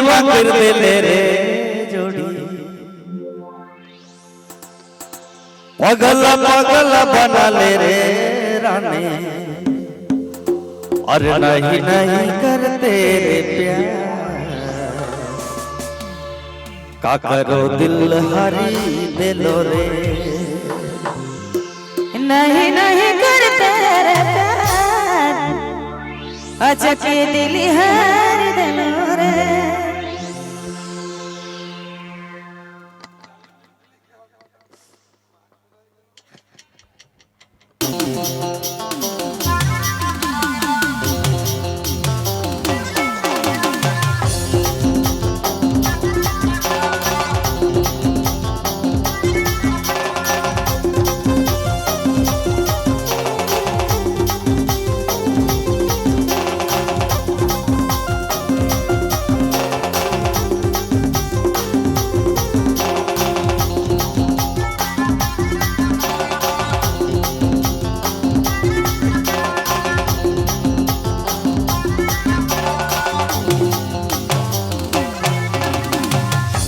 दीवाना कर दे ले रे जोड़ी पगला पगला बना ले रे रानी अरे नहीं नहीं करते रे प्यार का करो दिल हरी दिलो रे नहीं नहीं करते रे प्यार अच्छा के दिल हर दिलो रे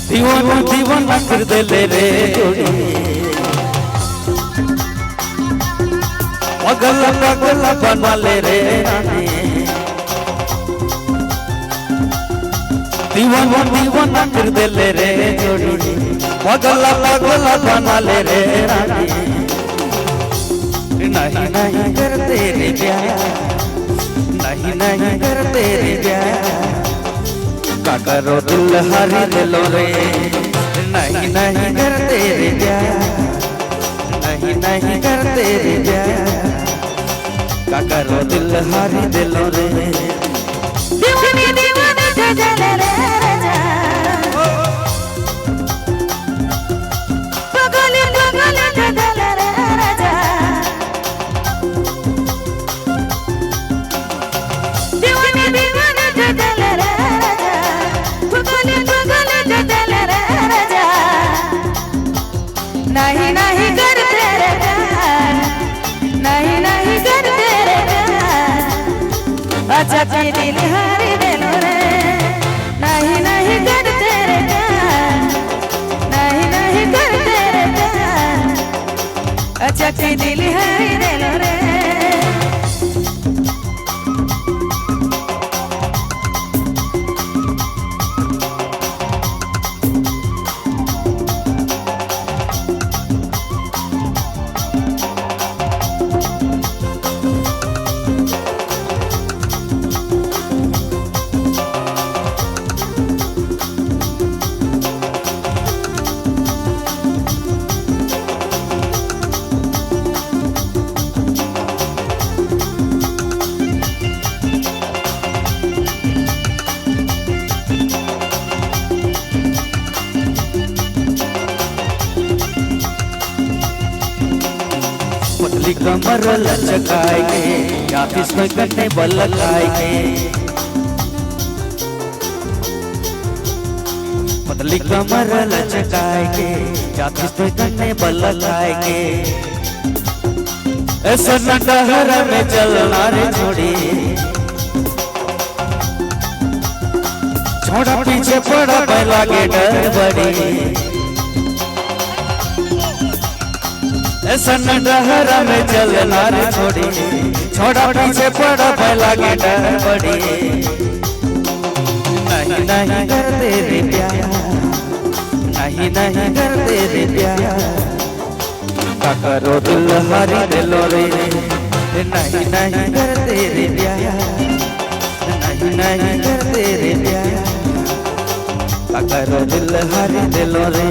दीवाना दीवाना कर दे ले रे जोड़ी पगला पगला बना ले रे रानी दीवाना दीवाना कर दे ले रे जोड़ी पगला पगला बना ले रे रानी नहीं नहीं करते रे प्यार नहीं नहीं करते रे प्यार का करो दिल हरी दिलो रे नहीं नहीं करते रे प्यार नहीं नहीं करते रे प्यार का करो दिल हरी दिलो रे दीवाने दीवाने जजल रे राजा पगले पगले जजल रे राजा दीवाने दीवाने जजल रे नहीं नहीं करते रे प्यार नहीं नहीं करते रे प्यार अच्छा के दिल हरी दिलो रे नहीं नहीं करते रे प्यार नहीं नहीं करते रे प्यार अच्छा के दिल हरी दिलो रे पतली कमर लचकाएंगे ऑफिस में करने बल लगाएंगे पतली कमर लचकाएंगे ऑफिस में करने बल लगाएंगे ऐसा नटहर में चलना रे छोड़ी छोड़ा पीछे पड़ा बैला के डर बड़ी ऐसा नटहरा में चलना रे छोड़ी छोड़ा पीछे पड़ा बैला के डर बड़ी नहीं नहीं करते रे प्यार नहीं नहीं करते रे प्यार का करो दिल हरी दिलो रे नहीं नहीं करते रे प्यार नहीं नहीं करते रे प्यार का करो दिल हरी दिलो रे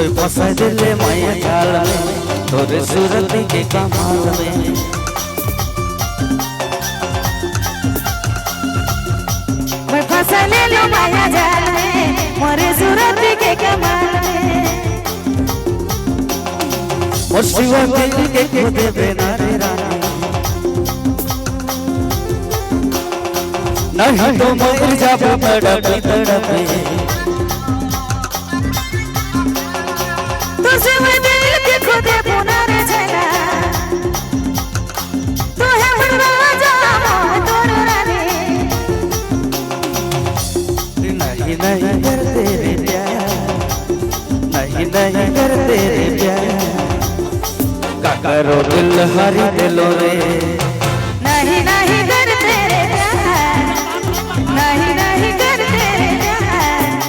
कोई फंसा दिले माया जाल में तोरे सूरत के कमाल में मैं फंसा ले लो माया जाल में मोरे सूरत के कमाल में और शिवा दिल के खुदे बिना रे रानी नहीं तो मर जाबो तड़पी तड़पे तुझे मैं दिल के खुदे पुना रे छला तू है मुर्गा जामो तोर रानी नहीं नहीं कर तेरे प्यार नहीं नहीं कर तेरे प्यार का करो दिल हरी दिलो रे नहीं नहीं